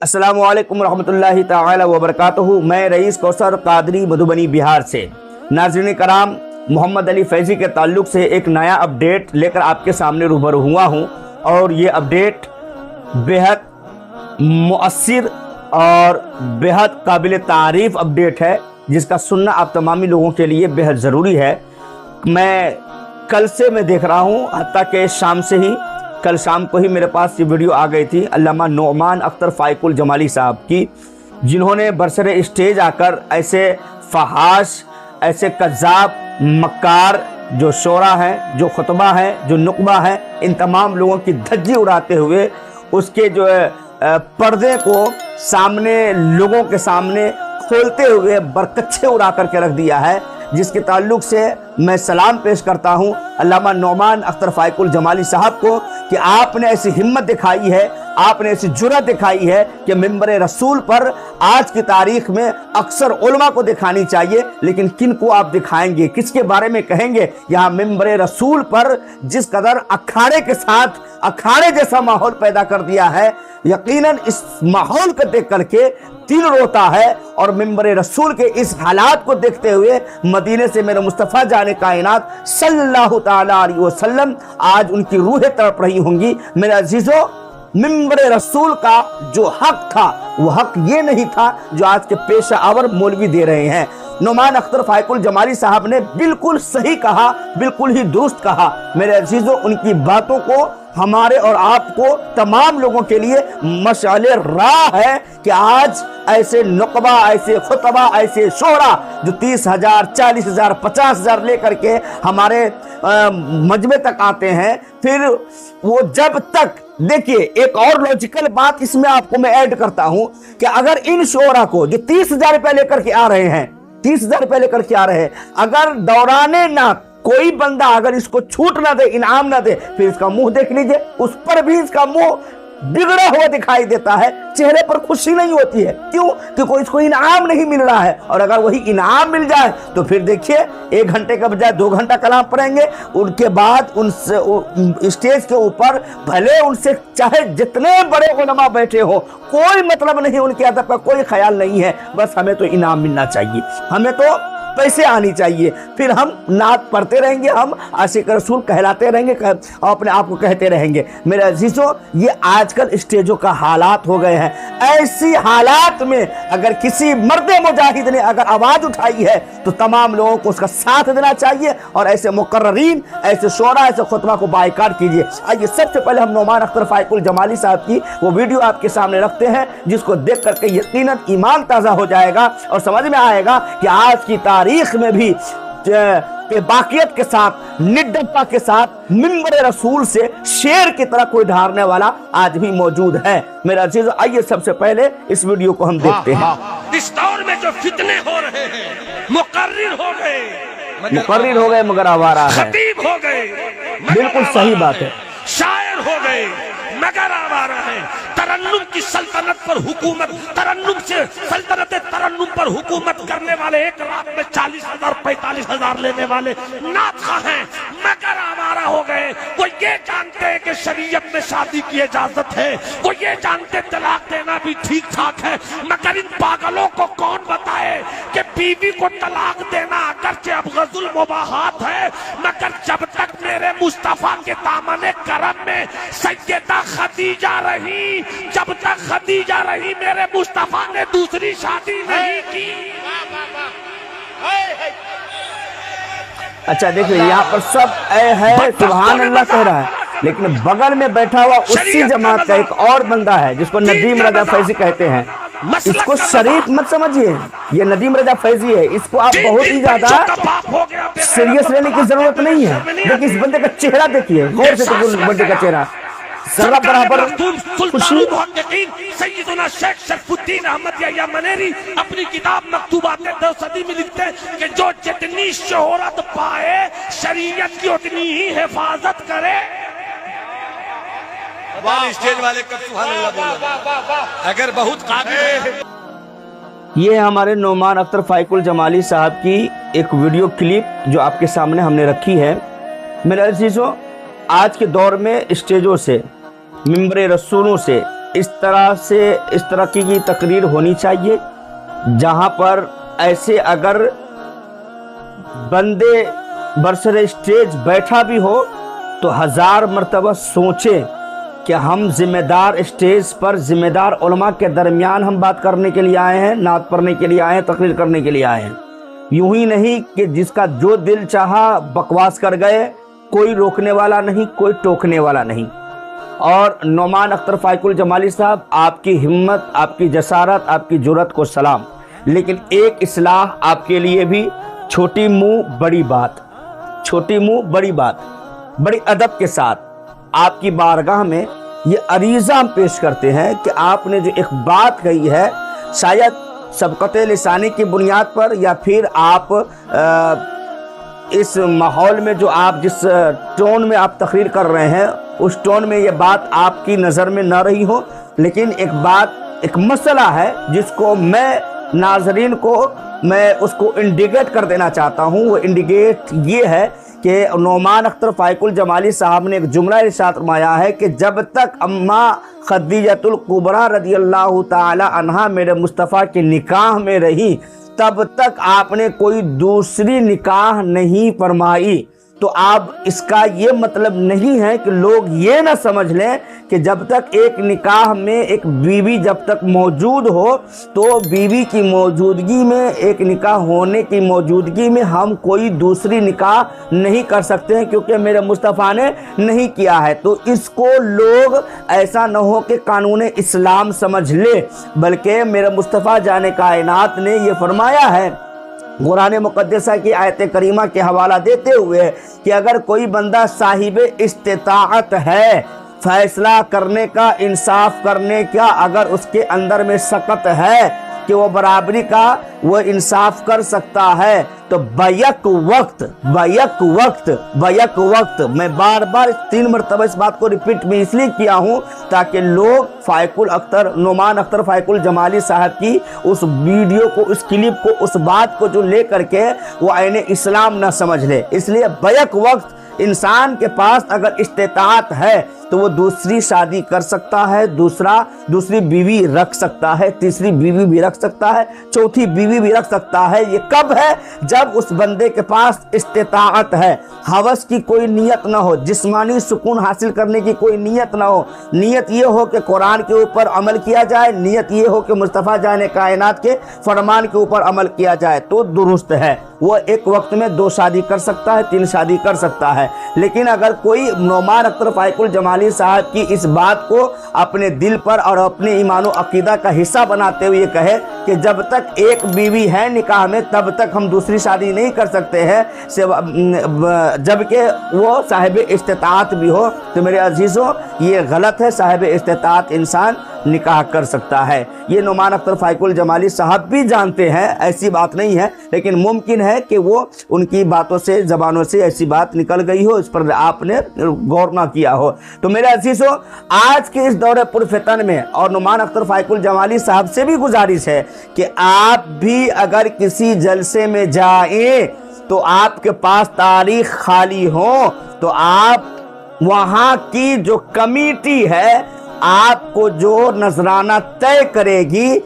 अस्सलामु अलैकुम रहमतुल्लाहि ताला व बरकातहू। मैं रईस कौसर कादरी मधुबनी बिहार से। नाज़रीन कराम, मोहम्मद अली फैज़ी के ताल्लुक़ से एक नया अपडेट लेकर आपके सामने रूबरू हुआ हूँ और ये अपडेट बेहद मुअस्सिर और बेहद काबिल तारीफ़ अपडेट है, जिसका सुनना आप तमामी लोगों के लिए बेहद ज़रूरी है। मैं कल से देख रहा हूँ, हत्ता के शाम से ही, कल शाम को ही मेरे पास ये वीडियो आ गई थी अल्लामा नोमान अख्तर फ़ाइकुल जमाली साहब की, जिन्होंने बरसरे स्टेज आकर ऐसे फहाश, ऐसे कज़्ज़ाब, मक्कार जो शोरा हैं, जो खुतबा हैं, जो नुकबा हैं, इन तमाम लोगों की धज्जी उड़ाते हुए उसके जो पर्दे को सामने लोगों के सामने खोलते हुए बरकच्छे उड़ा करके रख दिया है, जिसके ताल्लुक़ से मैं सलाम पेश करता हूँ अल्लामा नोमान अख्तर फ़ाइकुल जमाली साहब को कि आपने ऐसी हिम्मत दिखाई है, आपने ऐसी जुर्रत दिखाई है कि मिंबर रसूल पर आज की तारीख़ में अक्सर उलमा को दिखानी चाहिए, लेकिन किन को आप दिखाएंगे, किसके बारे में कहेंगे। यहाँ मिंबर रसूल पर जिस कदर अखाड़े के साथ अखाड़े जैसा माहौल पैदा कर दिया है, यकीनन इस माहौल को देख करके दिल रोता है। और मिंबर रसूल के इस हालात को देखते हुए मदीने से मेरे मुस्तफ़ा जाने कायनात सल्लल्लाहु ताला अलैहि वसल्लम आज उनकी रूहें तड़प रही होंगी। मेरे अजीजों, मिंबर रसूल का जो हक था वो हक ये नहीं था जो आज के पेशा आवर मौलवी दे रहे हैं। नोमान अख्तर फ़ाइकुल जमाली साहब ने बिल्कुल सही कहा, बिल्कुल ही दुरुस्त कहा। मेरे अजीजों, उनकी बातों को हमारे और आपको तमाम लोगों के लिए मशाले राह है कि आज ऐसे नुकबा, ऐसे खुतबा, ऐसे शोरा जो 30,000, 40,000, 50,000 लेकर के हमारे मजमे तक आते हैं, फिर वो जब तक, देखिए एक और लॉजिकल बात इसमें आपको मैं ऐड करता हूं कि अगर इन शोरा को जो 30,000 रुपए लेकर के आ रहे हैं, 30,000 रुपए लेकर के आ रहे हैं, अगर दौराने ना कोई बंदा अगर इसको छूट ना दे, इनाम ना दे, फिर इसका मुंह देख लीजिए, उस पर भी इसका मुंह बिगड़ा हुआ दिखाई देता है, चेहरे पर खुशी नहीं होती है। क्यों? क्योंकि इसको इनाम नहीं मिल रहा है। और अगर वही इनाम मिल जाए तो फिर देखिए 1 घंटे के बजाय 2 घंटा कलाम पढ़ेंगे, उनके बाद उनसे स्टेज के ऊपर भले उनसे चाहे जितने बड़े उलमा बैठे हो, कोई मतलब नहीं, उनके अदब का कोई ख्याल नहीं है, बस हमें तो इनाम मिलना चाहिए, हमें तो पैसे आनी चाहिए, फिर हम नात पढ़ते रहेंगे, हम आशिक रसूल कहलाते रहेंगे और अपने आप को कहते रहेंगे। मेरे अजीजों, ये आजकल स्टेजों का हालात हो गए हैं। ऐसी हालात में अगर किसी मर्द मुजाहिद ने अगर आवाज उठाई है तो तमाम लोगों को उसका साथ देना चाहिए और ऐसे मुकर्ररीन, ऐसे शोरा, ऐसे खुतबा को बाइकाट कीजिए। आइए सबसे पहले हम नोमान अख्तर फ़ाइकुल जमाली साहब की वो वीडियो आपके सामने रखते हैं, जिसको देख करके यकीनन ईमान ताज़ा हो जाएगा और समझ में आएगा कि आज की तारीख में भी बाकियत के साथ, निडरता के साथ मिंबर रसूल से शेर की तरह कोई ढारने वाला आज भी मौजूद है। मेरा अजीज, आइए सबसे पहले इस वीडियो को हम देखते हैं। इस दौर में जो फितने हो रहे हैं, मुकर्रिर हो गए मगर आवारा है, खतीब हो गए, बिल्कुल सही बात है, शायर हो गए मगर आवारा है, तरन्नुम की सल्तनत पर हुकूमत, तरन्नुम से सल्तनत तरन्नुम पर हुकूमत करने वाले, एक रात में 40,000, 45,000 लेने वाले नाथा हैं, मगर आवारा हो गए। वो ये जानते हैं कि शरीयत में शादी की इजाजत है, वो ये जानते तलाक देना भी ठीक ठाक है, मगर इन पागलों को कौन बताए कि बीवी को तलाक देना अगरचे अब गजुल मुबाहात है, मगर जब तक मेरे मुस्तफा के दामन करम में सैयदा खदीजा रही, जब तक खदीजा रही, मेरे मुस्तफा ने दूसरी शादी नहीं की। अच्छा देखिए, यहाँ पर सब है सुभान अल्लाह कह रहा है, लेकिन बगल में बैठा हुआ उसी जमात का एक और बंदा है जिसको नदीम रजा फैजी कहते हैं। इसको शरीफ मत समझिए, ये नदीम रजा फैजी है, इसको आप बहुत ही ज्यादा सीरियस लेने की जरूरत नहीं है। देखिए इस बंदे का चेहरा, देखिए गौर से, तो बंदे का चेहरा जरा बराबर खुशी। सैयदना शेख शरफुद्दीन अहमद यमनेरी अपनी किताब मकतूबात दौसदी में लिखते हैं कि जो जितनी शोहरत पाए शरीयत की उतनी ही हिफाजत करे। स्टेज वाले कब सुभान अल्लाह बोला, अगर बहुत काबिल। ये हमारे नोमान अख्तर फ़ाइकुल जमाली साहब की एक वीडियो क्लिप जो आपके सामने हमने रखी है। मेरे अजीजों, आज के दौर में स्टेजों से, मिंबर रसूलों से इस तरह की तकरीर होनी चाहिए जहां पर ऐसे अगर बंदे बरसर स्टेज बैठा भी हो तो 1000 मरतबा सोचें कि हम जिम्मेदार स्टेज पर जिम्मेदार उलमा के दरमियान हम बात करने के लिए आए हैं, नात पढ़ने के लिए आए हैं, तकरीर करने के लिए आए हैं। यूं ही नहीं कि जिसका जो दिल चाहा बकवास कर गए, कोई रोकने वाला नहीं, कोई टोकने वाला नहीं। और नोमान अख्तर फाइकुल जमाली साहब, आपकी हिम्मत, आपकी जसारत, आपकी जुर्रत को सलाम। लेकिन एक इस्लाह आपके लिए भी, छोटी मुंह बड़ी बात, छोटी मुंह बड़ी बात, बड़ी अदब के साथ आपकी बारगाह में ये अरीज़ा हम पेश करते हैं कि आपने जो एक बात कही है, शायद सबकत लिसानी की बुनियाद पर या फिर आप इस माहौल में जो आप जिस टोन में आप तकरीर कर रहे हैं उस टोन में ये बात आपकी नज़र में न रही हो, लेकिन एक बात, एक मसला है जिसको मैं नाजरीन को मैं उसको इंडिकेट कर देना चाहता हूँ। वो इंडिकेट ये है कि नोमान अख्तर फाइकुल जमाली साहब ने एक जुमला इरशाद फरमाया है कि जब तक अम्मा खदीजतुल कुबरा रदियल्लाहु ताला अन्हा मेरे मुस्तफ़ा के निकाह में रही तब तक आपने कोई दूसरी निकाह नहीं फरमाई। तो आप इसका ये मतलब नहीं है कि लोग ये ना समझ लें कि जब तक एक निकाह में एक बीवी जब तक मौजूद हो तो बीवी की मौजूदगी में, एक निकाह होने की मौजूदगी में हम कोई दूसरी निकाह नहीं कर सकते हैं क्योंकि मेरे मुस्तफ़ा ने नहीं किया है। तो इसको लोग ऐसा न हो कि कानून इस्लाम समझ ले, बल्कि मेरे मुस्तफ़ा जाने कायनात ने ये फरमाया है कुरान मुक़द्दसा की आयत करीमा के हवाला देते हुए कि अगर कोई बंदा साहिब इस्तिताअत है, फैसला करने का, इंसाफ करने का, अगर उसके अंदर में सकत है कि वो बराबरी का वो इंसाफ कर सकता है तो बैक वक्त मैं बार बार 3 मरतबा इस बात को रिपीट में इसलिए किया हूँ ताकि लोग फाइकुल अख्तर, नोमान अख्तर फाइकुल जमाली साहब की उस वीडियो को, उस क्लिप को, उस बात को जो ले करके वो आईने इस्लाम ना समझ ले। इसलिए बैक वक्त इंसान के पास अगर इस्तिताअत है तो वो दूसरी शादी कर सकता है, दूसरी बीवी रख सकता है, तीसरी बीवी भी रख सकता है, चौथी बीवी भी रख सकता है। ये कब है? जब उस बंदे के पास इस्तिताअत है, हवस की कोई नियत ना हो, जिस्मानी सुकून हासिल करने की कोई नियत ना हो। नियत ये हो कि कुरान के ऊपर अमल किया जाए, नियत ये हो कि मुस्तफ़ा जाने कायनात के फरमान के ऊपर अमल किया जाए तो दुरुस्त है। वो एक वक्त में 2 शादी कर सकता है, 3 शादी कर सकता है। लेकिन अगर कोई नोमान अख्तर फाइकुल जमाली साहब की इस बात को अपने दिल पर और अपने ईमान व अकीदा का हिस्सा बनाते हुए कहे कि जब तक एक बीवी है निकाह में तब तक हम दूसरी शादी नहीं कर सकते हैं, जबकि वो साहिब इस्तिताअत भी हो, तो मेरे अजीज़ों ये गलत है। साहिब इस्तिताअत इंसान निकाह कर सकता है, ये नोमान अख्तर फाइकुल जमाली साहब भी जानते हैं, ऐसी बात नहीं है। लेकिन मुमकिन है कि वो उनकी बातों से, ज़बानों से ऐसी बात निकल गई हो, इस पर आपने गौर ना किया हो। तो मेरे अजीज़ों, आज के इस दौरे पुरफितन में और नोमान अख्तर फाइकुल जमाली साहब से भी गुजारिश है कि आप भी अगर किसी जलसे में जाएं तो आपके पास तारीख खाली हो तो आप वहाँ की जो कमेटी है आपको जो नजराना तय करेगी,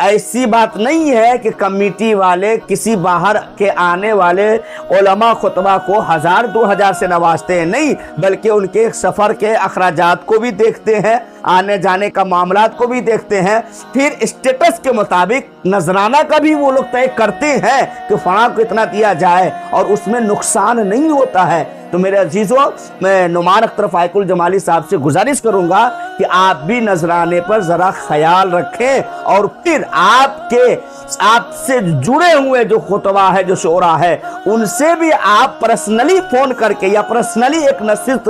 ऐसी बात नहीं है कि कमेटी वाले किसी बाहर के आने वाले उलमा खुतबा को 1000-2000 से नवाजते हैं, नहीं, बल्कि उनके सफ़र के अखराजात को भी देखते हैं, आने जाने का मामलात को भी देखते हैं, फिर स्टेटस के मुताबिक नजराना का भी वो लोग तय करते हैं कि फलां को इतना दिया जाए और उसमें नुकसान नहीं होता है। तो मेरे अजीज़ों, मैं नोमान अख्तर फाइकुल जमाली साहब से गुजारिश करूंगा कि आप भी नजराने पर ज़रा ख्याल रखें और फिर आपसे जुड़े हुए जो खुतबा है, जो शोरा है, उनसे भी आप पर्सनली फ़ोन करके या पर्सनली एक नसीहत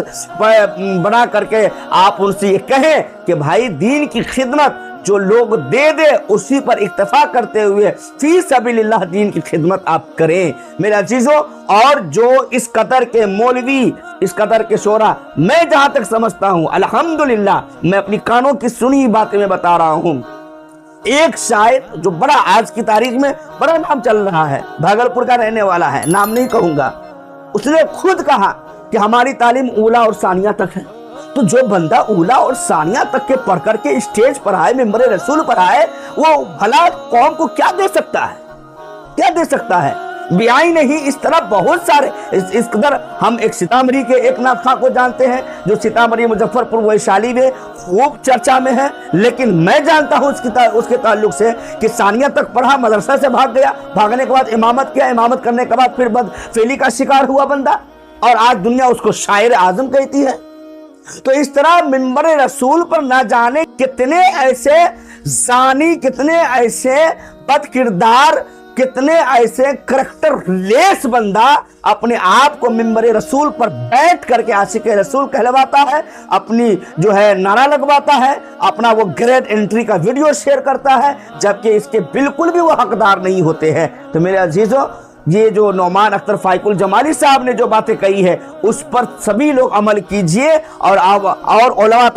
बना करके आप उनसे ये कहें कि भाई दीन की खिदमत जो लोग दे दे उसी पर इक्तफा करते हुए फी सबीलिल्लाह दीन की खिदमत आप करें मेरे अजीजों। और जो इस कदर के मौलवी, इस कदर के शोरा, मैं जहां तक समझता हूं, अल्हम्दुलिल्लाह, मैं अपनी कानों की सुनी बातें में बता रहा हूं। एक शायर जो बड़ा आज की तारीख में बड़ा नाम चल रहा है, भागलपुर का रहने वाला है, नाम नहीं कहूंगा, उसने खुद कहा कि हमारी तालीम ऊला और सानिया तक है। तो जो बंदा ऊला और सानिया तक के पढ़ करके स्टेज पर आए, मिंबर रसूल पर आए, वो भला कौम को क्या दे सकता है, क्या दे सकता है? बियाई नहीं, इस तरह बहुत सारे इस कदर। हम एक सीतामढ़ी के एक नाथ खां को जानते हैं जो सीतामढ़ी मुजफ्फरपुर वैशाली में खूब चर्चा में है, लेकिन मैं जानता हूं उसके ताल्लुक से कि सानिया तक पढ़ा, मदरसा से भाग गया, भागने के बाद इमामत किया, इमामत करने के बाद फिर बदफेली का शिकार हुआ बंदा, और आज दुनिया उसको शायर आजम कहती है। तो इस तरह मिंबर रसूल पर ना जाने कितने ऐसे जानी, कितने ऐसे बदकिरदार, कितने ऐसे करैक्टर लेस बंदा अपने आप को मिंबर रसूल पर बैठ करके आशिक रसूल कहलवाता है, अपनी जो है नारा लगवाता है, अपना वो ग्रेट एंट्री का वीडियो शेयर करता है, जबकि इसके बिल्कुल भी वो हकदार नहीं होते हैं। तो मेरे अजीजों, ये जो नौमान अख्तर फाइकुल जमाली साहब ने जो बातें कही है उस पर सभी लोग अमल कीजिए, और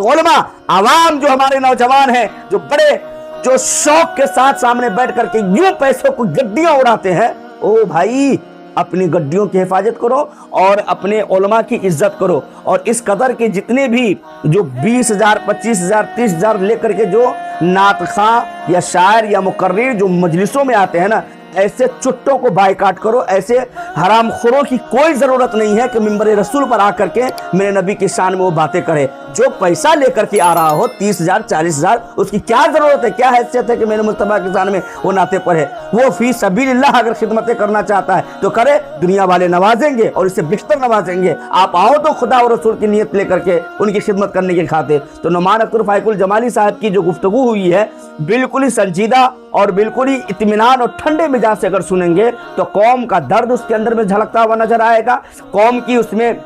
उलमा आवाम जो हमारे नौजवान हैं, जो बड़े जो शौक के साथ सामने बैठ करके यूं पैसों को गड्डियां उड़ाते हैं, ओ भाई अपनी गड्डियों की हिफाजत करो और अपने उलमा की इज्जत करो। और इस कदर के जितने भी जो 20,000, 25,000, 30,000 लेकर के जो नात खां या शायर या मुकर्रिर जो मजलिसों में आते हैं ना, ऐसे चुट्टों को बायकाट करो। ऐसे हरामखोरों की कोई जरूरत नहीं है कि मिंबर रसूल पर आकर के मेरे नबी की शान में वो बातें करे। जो पैसा लेकर के आ रहा हो 30,000, 40,000, उसकी क्या जरूरत है, क्या हैसियत है कि मेरे मुस्तफा की शान में वो नाते पढ़े? वो फी सबीलिल्लाह अगर खिदमतें करना चाहता है तो करे, दुनिया वाले नवाजेंगे और इससे बेहतर नवाजेंगे। आप आओ तो खुदा और रसूल की नियत लेकर के उनकी खिदमत करने के खातिर। तो नौमान अख्तर फाइकुल जमाली साहब की जो गुफ्तगू हुई है बिल्कुल ही संजीदा और बिल्कुल ही इत्मीनान और ठंडे मिजाज से अगर सुनेंगे तो कौम का दर्द उसके अंदर में झलकता हुआ नजर आएगा, कौम की उसमें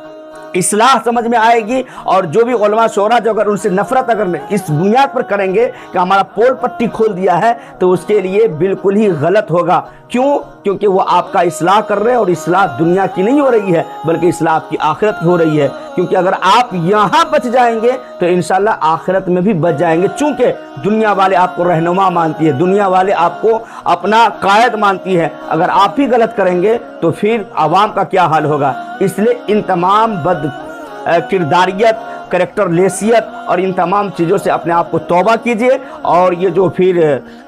इस्लाह समझ में आएगी। और जो भी उलमा शोरा जो अगर उनसे नफरत अगर इस बुनियाद पर करेंगे कि हमारा पोल पट्टी खोल दिया है, तो उसके लिए बिल्कुल ही गलत होगा। क्यों? क्योंकि वो आपका इस्लाह कर रहे हैं, और इस्लाह दुनिया की नहीं हो रही है बल्कि इस्लाह आपकी आखिरत की हो रही है। क्योंकि अगर आप यहाँ बच जाएंगे तो इंशाल्लाह आखिरत में भी बच जाएंगे। चूंकि दुनिया वाले आपको रहनुमा मानती है, दुनिया वाले आपको अपना कायद मानती है, अगर आप ही गलत करेंगे तो फिर आवाम का क्या हाल होगा। इसलिए इन तमाम बद किरदारियत, करैक्टर लेसियत और इन तमाम चीज़ों से अपने आप को तौबा कीजिए। और ये जो फिर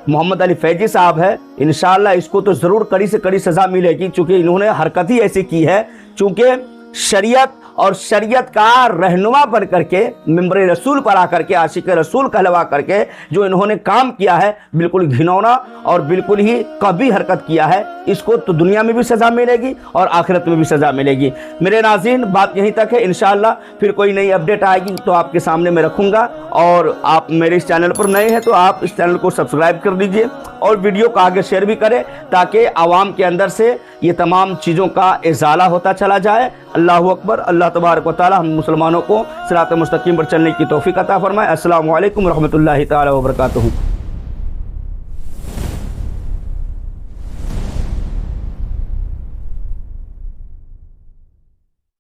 मोहम्मद अली फैजी साहब है, इंशाअल्लाह इसको तो ज़रूर कड़ी से कड़ी सज़ा मिलेगी, चूँकि इन्होंने हरकत ही ऐसी की है। चूँकि शरीयत और शरीयत का रहनुमा बन करके मिंबर रसूल पर आकर के आशिक रसूल कहलवा करके जो इन्होंने काम किया है, बिल्कुल घिनौना और बिल्कुल ही कभी हरकत किया है। इसको तो दुनिया में भी सज़ा मिलेगी और आखिरत में भी सज़ा मिलेगी। मेरे नाज़रीन, बात यहीं तक है। इंशाअल्लाह फिर कोई नई अपडेट आएगी तो आपके सामने मैं रखूँगा। और आप मेरे इस चैनल पर नए हैं तो आप इस चैनल को सब्सक्राइब कर दीजिए और वीडियो को आगे शेयर भी करें, ताकि आवाम के अंदर से ये तमाम चीज़ों का इज़ाला होता चला जाए। अल्लाहु अकबर। अल्लाह तबारक व तआला हम मुसलमानों को सिरात मुस्तकीम पर चलने की तौफीक अता फरमाए। अस्सलामु अलैकुम रहमतुल्लाहि तआला व बरकातहू।